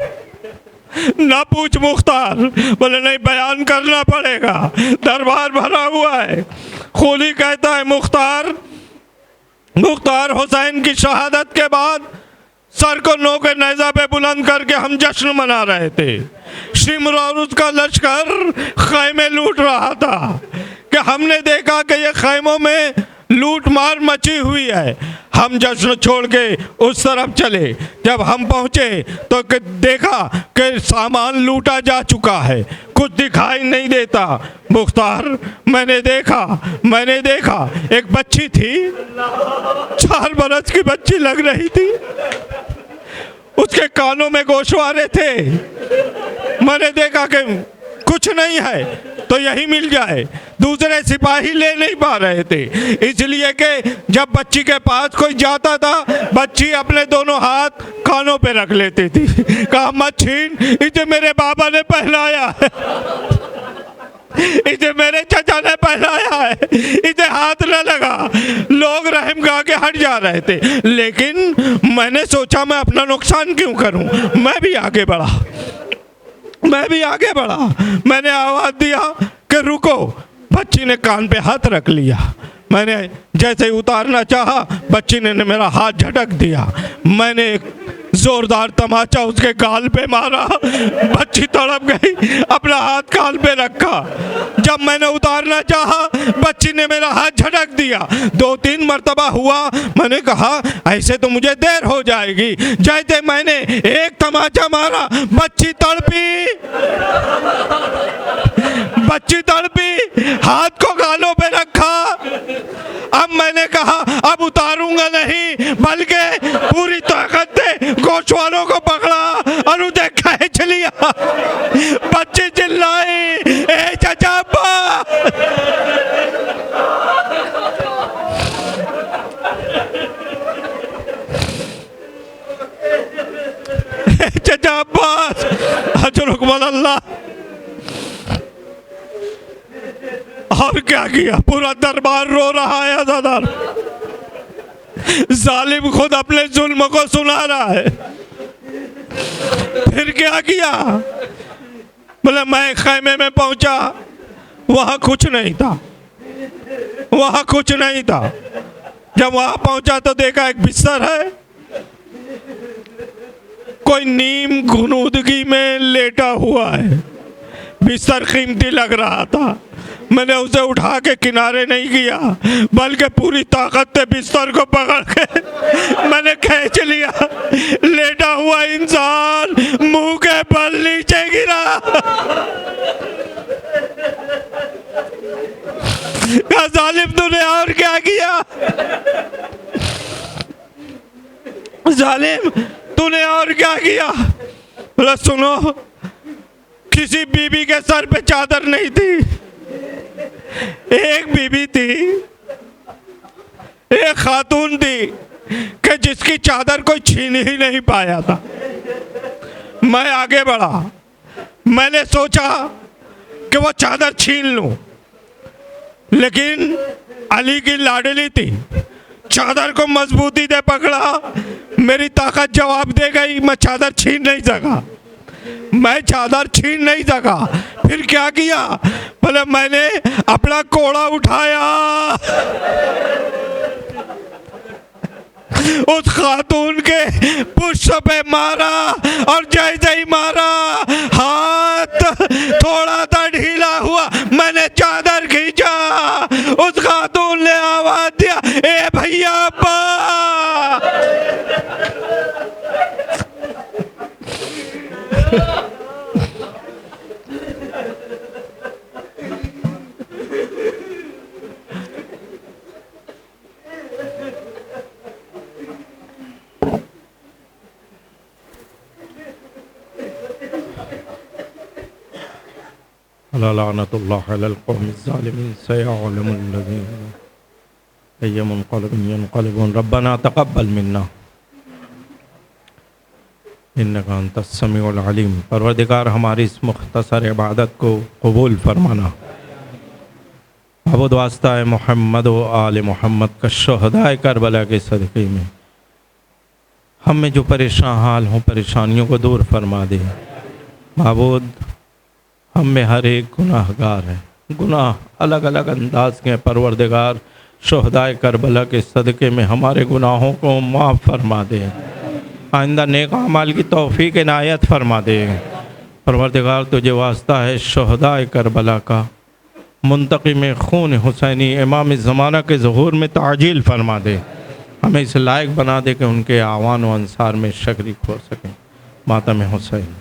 ना पूछ मुख्तार। बोले नहीं बयान करना पड़ेगा, दरबार भरा हुआ है। खोली कहता है मुख्तार हुसैन की शहादत के बाद सर को नो के नेज़ा पे बुलंद करके हम जश्न मना रहे थे। शिमर और उसका लश्कर खैमे लूट रहा था कि हमने देखा कि ये खैमों में लूट मार मची हुई है। हम जश्न छोड़ के उस तरफ चले। जब हम पहुँचे तो देखा कि सामान लूटा जा चुका है, कुछ दिखाई नहीं देता। मुख्तार मैंने देखा एक बच्ची थी, 4 बरस की बच्ची लग रही थी, उसके कानों में गोशवारे थे। मैंने देखा कि कुछ नहीं है तो यही मिल जाए। दूसरे सिपाही ले नहीं पा रहे थे, इसलिए कि जब बच्ची के पास कोई जाता था बच्ची अपने दोनों हाथ कानों पे रख लेती थी। कहा मत छीन, इसे मेरे बाबा ने पहनाया है, इसे मेरे चचा ने पहनाया है, इसे हाथ न लगा। लोग रहम खा के हट जा रहे थे, लेकिन मैंने सोचा मैं अपना नुकसान क्यों करूं। मैं भी आगे बढ़ा। मैंने आवाज़ दिया कि रुको। बच्ची ने कान पे हाथ रख लिया। मैंने जैसे ही उतारना चाहा, बच्ची ने मेरा हाथ झटक दिया। मैंने एक जोरदार तमाचा उसके गाल पे मारा। बच्ची तड़प गई, अपना हाथ कान पे रखा। जब मैंने उतारना चाहा, बच्ची ने मेरा हाथ झटक दिया। 2-3 मर्तबा हुआ। मैंने कहा ऐसे तो मुझे देर हो जाएगी। जैसे मैंने एक तमाचा मारा, बच्ची तड़पी, हाथ को गालों पे रखा। अब मैंने कहा अब उतारूंगा नहीं, बल्कि पूरी ताकत से गोशवारों को पकड़ा और उसे खींच लिया। बच्ची चिल्लाई, ए चाचा अब्बा। चाचा अब्बास, अजरुकमल अल्लाह। और क्या किया? पूरा दरबार रो रहा है अज़ादार। जालिम खुद अपने जुल्म को सुना रहा है। फिर क्या किया? बोले मैं खैमे में पहुंचा, वहां कुछ नहीं था। जब वहां पहुंचा तो देखा एक बिस्तर है, कोई नीम घुनूदगी में लेटा हुआ है। बिस्तर कीमती लग रहा था। मैंने उसे उठा के किनारे नहीं किया, बल्कि पूरी ताकत से बिस्तर को पकड़ के मैंने खींच लिया। लेटा हुआ इंसान मुंह के बल नीचे गिरा। कहा जालिम तूने और क्या किया? जालिम तूने और क्या किया? बोला सुनो, किसी बीबी के सर पे चादर नहीं थी। एक बीबी थी, एक खातून थी कि जिसकी चादर कोई छीन ही नहीं पाया था। मैं आगे बढ़ा। मैंने सोचा कि वो चादर छीन लूं, लेकिन अली की लाडली थी। चादर को मजबूती से पकड़ा, मेरी ताकत जवाब दे गई। मैं चादर छीन नहीं सका। फिर क्या किया? बोले मैंने अपना कोड़ा उठाया, उस खातून के पुष्प पे मारा, और जैसे ही मारा हाथ थोड़ा सा ढीला हुआ, मैंने चादर खींचा। उस खातून ने आवाज दिया, ए भैया अब्बा। लानतुल्लाह अलल कौमिज़ ज़ालिमीन सयअलमुल लज़ीना अय्युमुनक़लबिन यनक़लिबून रब्बना तक़ब्बल मिन्ना इन्नका अंतस समीउल अलीम। परवरदिगार हमारी इस मुख्तसर इबादत को कबूल फरमाना। अबुद वास्ता मोहम्मद व आल मोहम्मद का शुहदाए करबला के सदक़े में हम में जो परेशान हाल हों, परेशानियों को दूर फरमा दे। माबूद हम में हर एक गुनाहगार है, गुनाह अलग अलग अंदाज के। परवरदिगार शुहदाए करबला के सदक़े में हमारे गुनाहों को माफ़ फरमा दे। आइंदा नेक अमाल की तौफ़ीक़ इनायत फरमा दे। परवरदिगार तुझे वास्ता है शुहदाए करबला का, मुंतक़िम खून हुसैनी इमाम ज़माना के ज़हूर में ताजील फरमा दे। हमें इस लायक बना दे कि उनके आवान व अंसार में शरीक हो सकें। मातम हुसैन।